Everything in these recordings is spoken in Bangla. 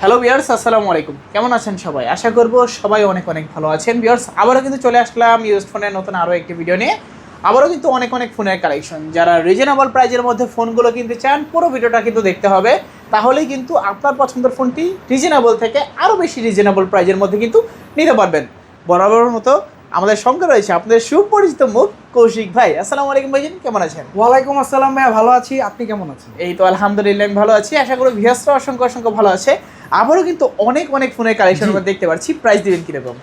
হ্যালো ভিউয়ার্স, আসসালামু আলাইকুম। কেমন আছেন সবাই? আশা করব সবাই অনেক অনেক ভালো আছেন। ভিউয়ার্স, আবারও কিন্তু চলে আসলাম ইউজড ফোনের নতুন আরও একটি ভিডিও নিয়ে। আবারও কিন্তু অনেক অনেক ফোনের কালেকশন। যারা রিজনেবল প্রাইজের মধ্যে ফোনগুলো কিনতে চান, পুরো ভিডিওটা কিন্তু দেখতে হবে। তাহলেই কিন্তু আপনার পছন্দের ফোনটি রিজনেবল থেকে আরও বেশি রিজনেবল প্রাইজের মধ্যে কিন্তু নিতে পারবেন। বরাবরের মতো আমাদের সঙ্গে রয়েছে আপনাদের সুপরিচিত মুখ কৌশিক ভাই। আসসালামু আলাইকুম ভাইজান, কেমন আছেন? ওয়ালাইকুম আসসালাম ভাইয়া, ভালো আছি। আপনি কেমন আছেন? এই তো আলহামদুলিল্লাহ আমি ভালো আছি। আশা করি ভিউয়ার্সরা অসংখ্য অসংখ্য ভালো আছে। আবারও কিন্তু অনেক অনেক ফোনের কালেকশন আমরা দেখতে পাচ্ছি। প্রাইস দিবেন কিরকম?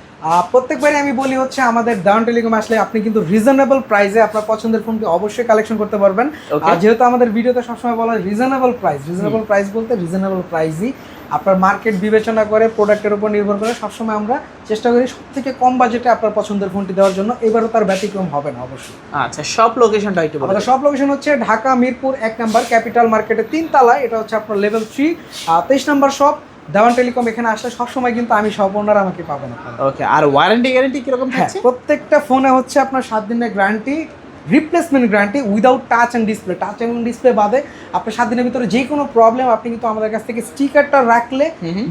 প্রত্যেকবারই আমি বলি হচ্ছে আমাদের দাউন টেলিকম আসলে আপনি কিন্তু রিজনেবল প্রাইসে আপনার পছন্দের ফোনটি অবশ্যই কালেকশন করতে পারবেন। আর যেহেতু আমাদের ভিডিওতে সবসময় বলা হয় রিজনেবল প্রাইস বলতে রিজনেবল প্রাইসই আপনার মার্কেট বিবেচনা করে প্রোডাক্টের উপর নির্ভর করে সবসময় আমরা চেষ্টা করি সব থেকে কম বাজেটে আপনার পছন্দের ফোনটি দেওয়ার জন্য। এবারও তার ব্যতিক্রম হবে না অবশ্যই। আচ্ছা, সব লোকেশনটা একটু বলুন। আমাদের সব লোকেশন হচ্ছে ঢাকা মিরপুর 1 নম্বর ক্যাপিটাল মার্কেটের 3 তলায়। এটা হচ্ছে আপনার লেভেল 3 23 নম্বর শপ দাওয়ান টেলিকম। এখানে আসলে সবসময় কিন্তু আমি সব ওনার আমাকে পাবেন আপনারা। ওকে, আর ওয়ারেন্টি গ্যারান্টি কিরকম থাকছে? প্রত্যেকটা ফোনে হচ্ছে আপনার 7 দিনের guarantee, replacement guarantee without touch and display বাদে আপনার 7 দিনের ভিতরে যে কোনো প্রবলেম আপনি কিন্তু আমাদের কাছ থেকে স্টিকারটা রাখলে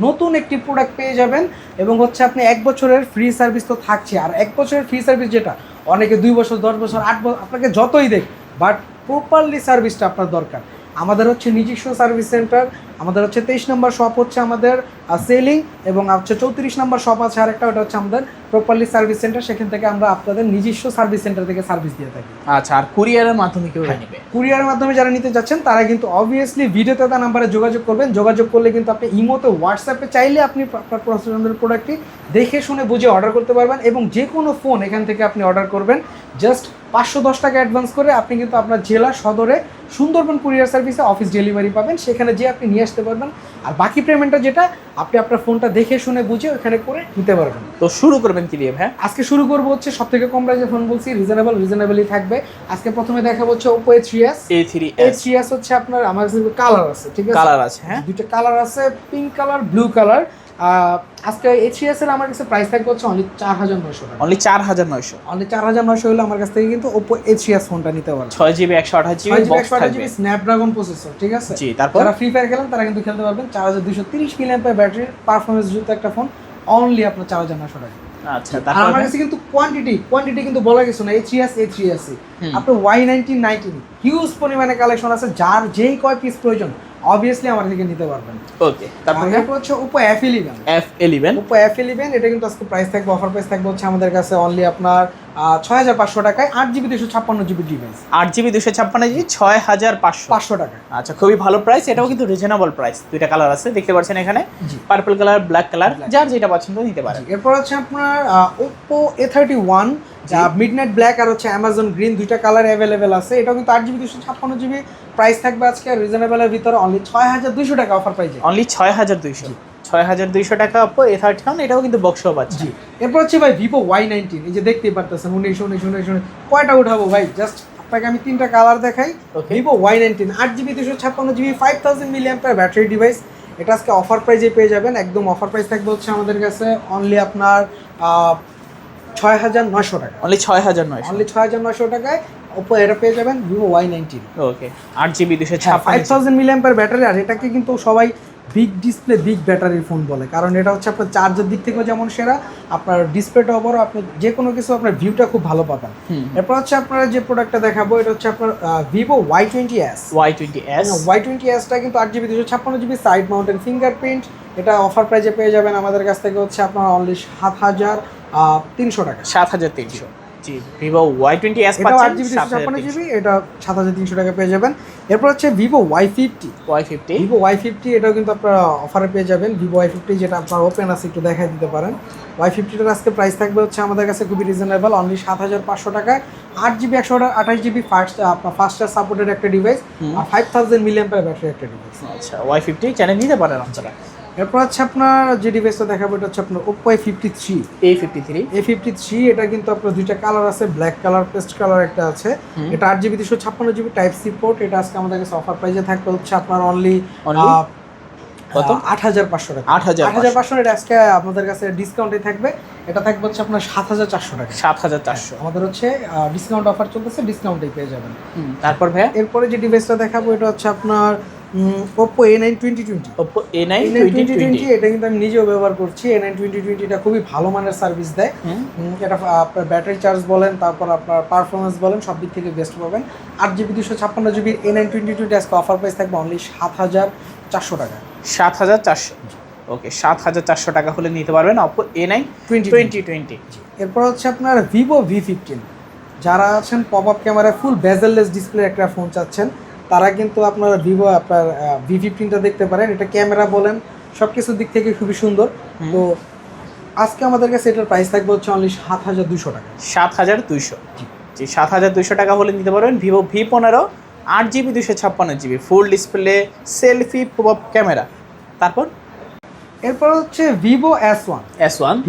নতুন একটি প্রোডাক্ট পেয়ে যাবেন। এবং হচ্ছে আপনি 1 বছরের ফ্রি সার্ভিস তো থাকছে। আর 1 বছরের ফ্রি সার্ভিস যেটা অনেকে 2 বছর 10 বছর 8 বছর আপনাকে যতই দেখ, বাট প্রপারলি সার্ভিসটা আপনার দরকার। আমাদের হচ্ছে নিজস্ব সার্ভিস সেন্টার। আমাদের হচ্ছে 23 নম্বর শপ হচ্ছে আমাদের সেলিং, এবং হচ্ছে 34 নম্বর শপ আছে আরেকটা, ওটা হচ্ছে আমাদের প্রপারলি সার্ভিস সেন্টার। সেখান থেকে আমরা আপনাদের নিজস্ব সার্ভিস সেন্টার থেকে সার্ভিস দিয়ে থাকি। আচ্ছা, আর কুরিয়ারের মাধ্যমে কেউ নেবে? কুরিয়ারের মাধ্যমে যারা নিতে যাচ্ছেন তারা কিন্তু অবভিয়াসলি ভিডিওতে তার নাম্বারে যোগাযোগ করবেন। যোগাযোগ করলে কিন্তু আপনি ইমোতে হোয়াটসঅ্যাপে চাইলে আপনি আপনার পছন্দের প্রোডাক্টটি দেখে শুনে বুঝে অর্ডার করতে পারবেন। এবং যে কোনো ফোন এখান থেকে আপনি অর্ডার করবেন জাস্ট 510 টাকা অ্যাডভান্স করে আপনি কিন্তু আপনার জেলা সদরে সুন্দরবন কুরিয়ার সার্ভিসে অফিস ডেলিভারি পাবেন। সেখানে যে আপনি নিয়ে আসতে পারবেন। আর বাকি পেমেন্টটা যেটা আপনি আপনার ফোনটা দেখে শুনে বুঝে ওখানে করে নিতে পারবেন। তো শুরু করবেন কি দিয়ে ভাই? আজকে শুরু করবো হচ্ছে সব থেকে কম প্রাইসে ফোন বলছি, রিজনেবলই থাকবে। আজকে প্রথমে দেখাবো হচ্ছে Oppo A3s হচ্ছে আপনার আমার কাছে কালার আছে, ঠিক আছে? কালার আছে, হ্যাঁ, দুটো কালার আছে, পিঙ্ক কালার, ব্লু কালার। আজকে A3s এর আমার কাছে প্রাইস থাকবে হচ্ছে অনলি 4900 টাকা। অনলি 4900? অনলি 4900 হলে আমার কাছ থেকে কিন্তু Oppo A3s ফোনটা নিতে পারবেন। 6GB 128GB বক্স থাকবে, স্ন্যাপড্রাগন প্রসেসর, ঠিক আছে? জি। তারপর যারা ফ্রি ফায়ার খেলেন তারা কিন্তু খেলতে পারবেন। 4230 mAh ব্যাটারির পারফরম্যান্স যুক্ত একটা ফোন, অনলি আপনার 4900 টাকা। আচ্ছা, আর তারপর আমার কাছে কিন্তু কোয়ান্টিটি কিন্তু বলা কিছু না। A3s আপনার Y19 হিউজ পরিমাণে কালেকশন আছে। যার যেই কয় পিস প্রয়োজন অবভিয়াসলি আমার থেকে নিতে পারবেন। ওকে, তারপর হচ্ছে Oppo F11 এটা কিন্তু আজকে প্রাইস থাকবে, অফার প্রাইস থাকবে হচ্ছে আমাদের কাছে অনলি আপনার 6500 টাকায়। 8GB 256GB device, 8GB 256GB 6500 টাকা। আচ্ছা, খুবই ভালো প্রাইস। এটাও কিন্তু রিজনেবল প্রাইস। দুইটা কালার আছে দেখতে পাচ্ছেন এখানে, পার্পল কালার, ব্ল্যাক কালার, যার যেটা পছন্দ নিতে পারেন। এরপর হচ্ছে আপনার Oppo A31 মিডনাইট ব্ল্যাক আর হচ্ছে অ্যামাজন গ্রিন, দুইটা কালার অ্যাভেলেবেল আছে। এটাও কিন্তু 8GB 256GB প্রাইস থাকবে আজকে রিজনেবলের ভিতরে অনলি 6200 টাকা অফার প্রাইসে। অনলি 6200 টাকা Oppo A31, এটাও কিন্তু বক্সও পাচ্ছে। এরপর হচ্ছে ভাই Vivo Y19, এই যে দেখতেই পারতেছেন 19 কয়টা উঠাবো ভাই, জাস্ট আপনাকে আমি 3টা কালার দেখাই। Vivo Y19 8GB 256GB 5000 mAh battery device. এটা আজকে অফার প্রাইসে পেয়ে যাবেন। একদম অফার প্রাইস থাকবে হচ্ছে আমাদের কাছে অনলি আপনার 6900 টাকা। অনলি 6900 টাকায় Oppo এটা পেয়ে যাবেন Vivo Y19। ওকে, 8GB 256 5000 mAh ব্যাটারি। আর এটাকে কিন্তু সবাই বিগ ডিসপ্লে বিগ ব্যাটারির ফোন বলে, কারণ এটা হচ্ছে আপনার চার্জের দিক থেকেও যেমন সেরা, আপনার ডিসপ্লেটাও বড়, আপনি যে কোনো কিছু আপনার ভিউটা খুব ভালো পাবেন। এরপর হচ্ছে আপনারা যে প্রোডাক্টটা দেখাবো এটা হচ্ছে আপনার Vivo Y20s টা কিন্তু 8GB 256GB side mountain fingerprint. এটা অফার প্রাইসে পেয়ে যাবেন আমাদের কাছ থেকে হচ্ছে আপনার অনলি 7300 টাকা। 7300, জি। Vivo Y20s এটা 8GB 256GB, এটা 7300 টাকা পেয়ে যাবেন। এরপর হচ্ছে Vivo Y50 এটাও কিন্তু আপনারা অফারে পেয়ে যাবেন। Vivo Y50 যেটা আপনার ওপেন আছে একটু দেখাই দিতে পারেন। Y50টার আজকে প্রাইস থাকবে হচ্ছে আমাদের কাছে খুবই রিজনেবল, অনলি 7500 টাকায়। 8GB 128GB fast charge supported একটা ডিভাইস আর 5000 mAh ব্যাটারি একটা ডিভাইস। আচ্ছা, Y50 চ্যানেল নিতে পারেন আপনারা। এরপর হচ্ছে আপনার যে ডিভাইসটা দেখাবো এটা হচ্ছে আপনার Oppo A53 এটা কিন্তু আপনার দুইটা কালার আছে, ব্ল্যাক কালার, পেস্ট কালার একটা আছে। এটা 8GB 256GB type C port. এটা আজকে আমাদের কাছে অফার প্রাইসে থাকবে হচ্ছে আপনার অনলি কত? 8500 টাকা। 8500 এটা আজকে আপনাদের কাছে ডিসকাউন্টে থাকবে। এটা থাকবে হচ্ছে আপনার 7400 টাকা। 7400 আমাদের হচ্ছে ডিসকাউন্ট অফার চলতেছে, ডিসকাউন্টেই পেয়ে যাবেন। তারপর ভাই এরপরে যে ডিভাইসটা দেখাবো এটা হচ্ছে আপনার Oppo A9 2020 Oppo A9 2020 এটা কিন্তু আমি নিজেও ব্যবহার করছি। A9 2020 এটা খুবই ভালো মানের সার্ভিস দেয়। এটা আপনার ব্যাটারি চার্জ বলেন, তারপর আপনার পারফরমেন্স বলেন, সব দিক থেকে বেস্ট পাবেন। 8GB 256GB A9 2020 আজকে অফার প্রাইস থাকবে অনলি 7,400 টাকা। 7,400, ওকে 7,400 টাকা হলে নিতে পারবেন Oppo A9 2020। এরপর হচ্ছে আপনার Vivo V15, যারা আছেন পপ আপ ক্যামেরায় ফুল বেজেললেস ডিসপ্লে একটা ফোন চাচ্ছেন, তারা কিন্তু আপনারা ভিভো আপনার V15টা দেখতে পারেন। এটা ক্যামেরা বলেন সব কিছুর দিক থেকে খুবই সুন্দর। তো আজকে আমাদের কাছে এটার প্রাইস থাকবে হচ্ছে অনলি 7,200 টাকা। 7,200, জি 7,200 টাকা হলে নিতে পারবেন Vivo V15 8GB 256GB full display selfie pop up camera. তারপর এরপর হচ্ছে Vivo S1,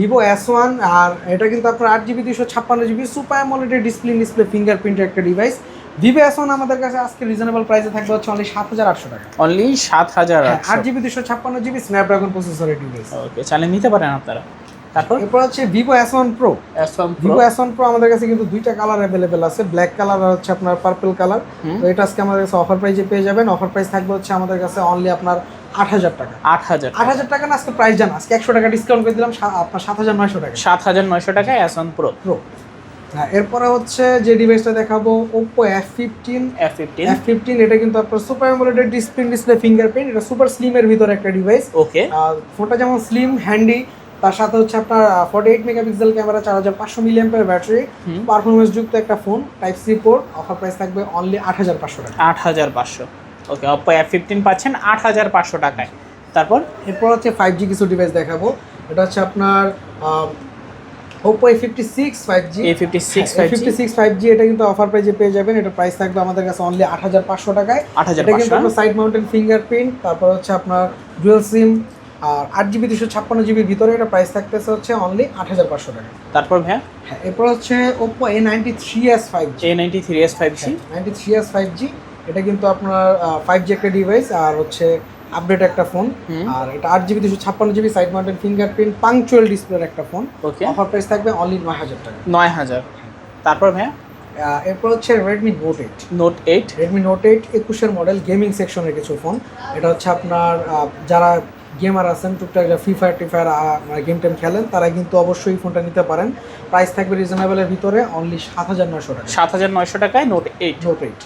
Vivo S1, আর এটা কিন্তু আপনার 8GB 256GB super AMOLED display ফিঙ্গারপ্রিন্টের একটা ডিভাইস। Vivo S1 আমাদের কাছে আজকে রিজনেবল প্রাইসে থাকবে হচ্ছে অনলি 7,800 টাকা। অনলি 7,800, 8GB 256GB স্ন্যাপড্রাগন প্রসেসরের ডিভাইস। ওকে, চাইলে নিতে পারেন আপনারা। তারপর এরপর হচ্ছে Vivo S1 Pro, Vivo S1 Pro আমাদের কাছে কিন্তু দুইটা কালার অ্যাভেলেবেল আছে, ব্ল্যাক কালার আর হচ্ছে আপনার পার্পল কালার। তো এটা আজকে আমাদের কাছে অফার প্রাইসে পেয়ে যাবেন। অফার প্রাইস থাকবে হচ্ছে আমাদের কাছে অনলি আপনার 8,000 টাকা। 8,000 টাকা না, আজকে প্রাইস জান আজকে 100 টাকা ডিসকাউন্ট করে দিলাম, আপনার 7,900 টাকা। 7,900 টাকায় S1 Pro। হ্যাঁ, এরপরে হচ্ছে যে ডিভাইসটা দেখাবো Oppo F15, এটা কিন্তু আপনার সুপার অ্যামোলেড ডিসপ্লে ফিঙ্গারপ্রিন্ট, এটা সুপার স্লিমের ভিতরে একটা ডিভাইস। ওকে, ফোনটা যেমন স্লিম হ্যান্ডি, তার সাথে হচ্ছে আপনার 48 megapixel camera, 4500 mAh battery, performance যুক্ত একটা phone, type C port. Offer price থাকবে অনলি 8,500 টাকা। 8,500, ওকে Oppo F15 পাচ্ছেন 8,500 টাকায়। তারপর এরপর হচ্ছে 5G কিছু ডিভাইস দেখাবো। এটা হচ্ছে আপনার Oppo A56 5G, এটা কিন্তু অফার প্রাইসে পেয়ে যাবেন। এটা প্রাইস থাকবে আমাদের কাছে অনলি 8,500 টাকায়। এটা কিন্তু আপনার সাইড মাউন্টেন ফিঙ্গারপ্রিন্ট, তারপর হচ্ছে আপনার ডুয়াল সিম আর 8GB 256GB ভিতরে। এটা প্রাইস থাকতেছে হচ্ছে অনলি 8,500 টাকা। তারপর ভাইয়া এরপর হচ্ছে Oppo A93s 5G, এটা কিন্তু আপনার 5G একটা ডিভাইস আর হচ্ছে আপডেট একটা ফোন। আর এটা 8GB 256GB side mountain fingerprint punctual ডিসপ্লের একটা ফোন। ওকে, অফার প্রাইস থাকবে অনলি 9,000 টাকা। 9,000। তারপর ভাইয়া এরপর হচ্ছে Redmi Note 8, 21 মডেল, গেমিং সেকশনের কিছু ফোন। এটা হচ্ছে আপনার যারা গেমার আছেন, টুকটাক ফ্রি ফায়ার গেম টেম খেলেন, তারা কিন্তু অবশ্যই ফোনটা নিতে পারেন। প্রাইস থাকবে রিজনেবলের ভিতরে অনলি 7,900 টাকা। 7,900 টাকায় Note 8।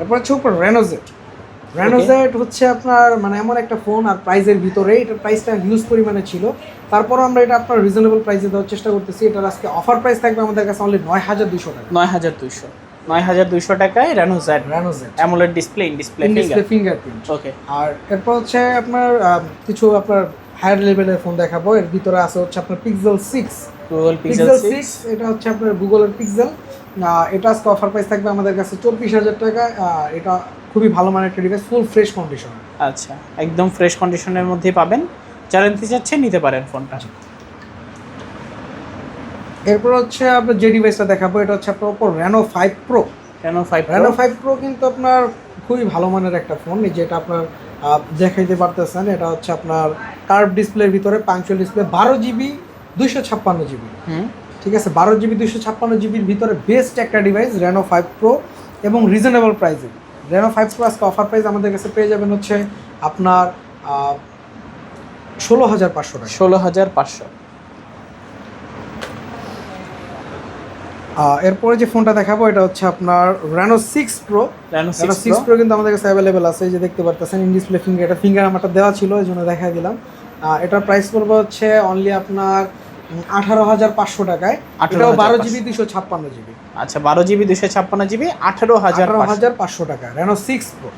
এরপর হচ্ছে উপর Reno Z হচ্ছে আপনার মানে এমন একটা ফোন, আর প্রাইসের ভিতরে এটার প্রাইসটা হিউজ পরিমাণে ছিল, তারপরও আমরা এটা আপনার রিজনেবল প্রাইসে দেওয়ার চেষ্টা করতেছি। এটার আজকে অফার প্রাইস থাকবে আমাদের কাছে অনলি 9,200 টাকা। 9,200 টাকায় Reno Z AMOLED display fingerprint. Okay, আর এরপর হচ্ছে আপনার কিছু আপনার হায়ার লেভেলের ফোন দেখাবো। এর ভিতরে আছে হচ্ছে আপনার Pixel 6, এটা হচ্ছে আপনার গুগলের পিক্সেল। এটা আজকে অফার প্রাইস থাকবে আমাদের কাছে 24,000 টাকা। এটা খুবই ভালো মানের একটা ডিভাইস, ফুল ফ্রেশ কন্ডিশন। আচ্ছা, একদম ফ্রেশ কন্ডিশনের মধ্যেই পাবেন, যারা নিতে চাচ্ছেন নিতে পারেন ফোনটা। এরপর হচ্ছে আপনার যে ডিভাইসটা দেখাবো, এটা হচ্ছে আপনার Oppo Reno 5 Pro। Reno 5 Pro কিন্তু আপনার খুবই ভালো মানের একটা ফোন, যেটা আপনার দেখাইতে পারতেছেন। এটা হচ্ছে আপনার কার্ভ ডিসপ্লের ভিতরে পাংচুয়াল ডিসপ্লে, 12GB 256GB। ঠিক আছে, 12GB 256GBর ভিতরে বেস্ট একটা ডিভাইস Reno 5 Pro এবং রিজনেবল প্রাইসে। Reno 5 Pro আজকে অফার প্রাইস আমাদের কাছে পেয়ে যাবেন হচ্ছে আপনার 16,500 টাকা। 16,500। এরপরে যে ফোনটা দেখাবো, এটা হচ্ছে আপনার Reno 6 Pro কিন্তু আমাদের কাছে অ্যাভেলেবেল আছে, যে দেখতে পারতেছেন ইন ডিসপ্লে ফিঙ্গার। এটা ফিঙ্গার আমারটা দেওয়া ছিল, এই জন্য দেখাই দিলাম। এটার প্রাইস পড়বে হচ্ছে অনলি আপনার 18,500 টাকায়। এটাও 12GB 256GB। আচ্ছা, 12GB 256GB 18,500 টাকা Reno 6 Pro।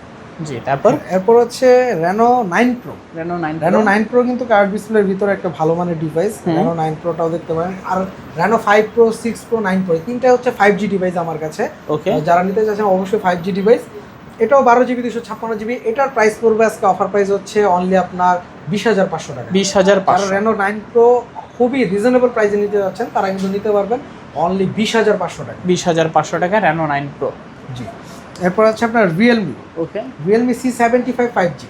জি, তারপর এরপর হচ্ছে Reno 9 Pro। Reno 9 Pro কিন্তু কার্ভ ডিসপ্লের ভিতরে একটা ভালো মানের ডিভাইস। Reno 9 Proটাও দেখতে পারেন। আর Reno 5 Pro, 6 Pro, 9 Pro তিনটা হচ্ছে 5G ডিভাইস আমার কাছে। ওকে, যারা নিতে চাচ্ছেন অবশ্যই 5G ডিভাইস। এটাও 12GB 256GB। এটার প্রাইস পড়বে আজকে অফার প্রাইস হচ্ছে অনলি আপনার 20,500 টাকা। 20,500। Reno 9 Pro খুবই রিজনেবল প্রাইসে নিতে যাচ্ছেন, তারা কিন্তু নিতে পারবেন অনলি 20,500 টাকা। 20,500 টাকা Reno 9 Pro। জি, এরপর হচ্ছে আপনার Realme C75 5G,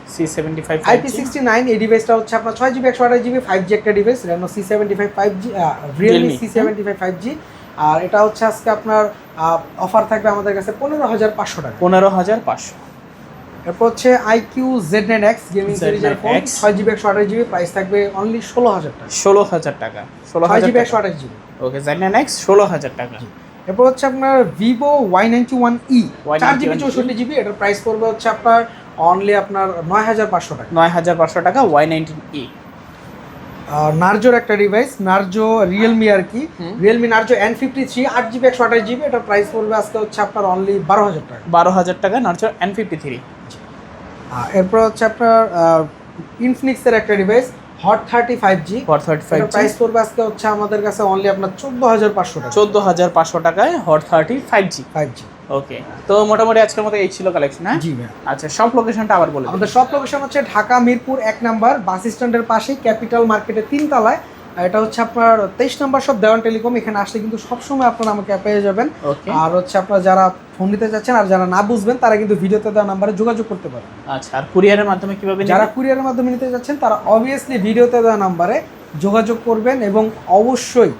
IP69। এই ডিভাইসটা হচ্ছে আপনার 6GB 128GB 5G একটা device, Reno C75 5G, Realme C75 5G। আর এটা হচ্ছে আজকে আপনার অফার থাকবে আমাদের কাছে 15,500 টাকা। 15,500। এরপর হচ্ছে আইকিউ Z9X গেমিং সিরিজের ফোন, 6GB 128GB, প্রাইস থাকবে অনলি 16,000 টাকা। 16,000 টাকা, 6GB 128GB। ওকে, Z9X 16,000 টাকা। এরপর হচ্ছে আপনার ভিভো Y91e 4GB 64GB, এটার প্রাইস পড়বে হচ্ছে আপনার অনলি আপনার 9,500 টাকা। 9,500 টাকা Y19e। নার্জোর একটা ডিভাইস, নার্জো রিয়েলমি আর কি, Realme Narzo N53 8GB 128GB, এটার প্রাইস পড়বে আজকে হচ্ছে আপনার অনলি 12,000 টাকা। 12,000 টাকা নার্জো N53। এরপর হচ্ছে আপনার ইনফিনিক্সের একটা device hot 35G, hot 35G price পড়বে আজকে হচ্ছে আমাদের কাছে অনলি আপনার 14,500 টাকা। 14,500 টাকায় হট 35G। 5G। ওকে, তো মোটামুটি আজকের মতো এই ছিল কালেকশন। হ্যাঁ জি ভাই। আচ্ছা, সব লোকেশনটা আবার বলে দিন। আমাদের সব লোকেশন হচ্ছে ঢাকা মিরপুর 1 নাম্বার বাস স্ট্যান্ডের পাশেই ক্যাপিটাল মার্কেটের 3 তলায়। এটা হচ্ছে আপনার 23 নম্বর সব দেওয়ান টেলিকম। এখানে আসলে কিন্তু সবসময় আপনারা আমাকে পেয়ে যাবেন। ওকে, আর হচ্ছে আপনারা যারা ফোন নিতে চাচ্ছেন আর যারা না বুঝবেন তারা কিন্তু ভিডিওতে দেওয়া নাম্বারে যোগাযোগ করতে পারেন। আচ্ছা, আর কুরিয়ারের মাধ্যমে কিভাবে নেবেন? যারা কুরিয়ারের মাধ্যমে নিতে চাচ্ছেন তারা অবভিয়াসলি ভিডিওতে দেওয়া নাম্বারে যোগাযোগ করবেন, এবং অবশ্যই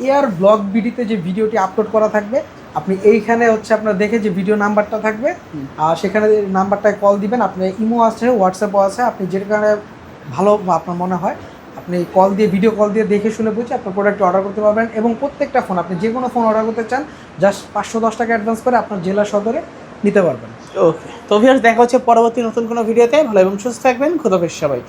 এয়ার ব্লগ বিডিতে যে ভিডিওটি আপলোড করা থাকবে আপনি এইখানে হচ্ছে আপনার দেখে যে ভিডিও নাম্বারটা থাকবে আর সেখানে নাম্বারটায় কল দিবেন। আপনার ইমো আছে, হোয়াটসঅ্যাপও আছে, আপনি যেখানে ভালো আপনার মনে হয় আপনি কল দিয়ে ভিডিও কল দিয়ে দেখে শুনে বুঝে আপনার প্রোডাক্ট অর্ডার করতে পারবেন। এবং প্রত্যেকটা ফোন আপনি যে কোনো ফোন অর্ডার করতে চান জাস্ট 510 টাকা অ্যাডভান্স করে আপনার জেলা সদরে নিতে পারবেন। ওকে, তো ভিউয়ার্স দেখা হচ্ছে পরবর্তী নতুন কোনো ভিডিওতে। ভালো এবং সুস্থ থাকবেন। খোদাফেজ সবাইকে।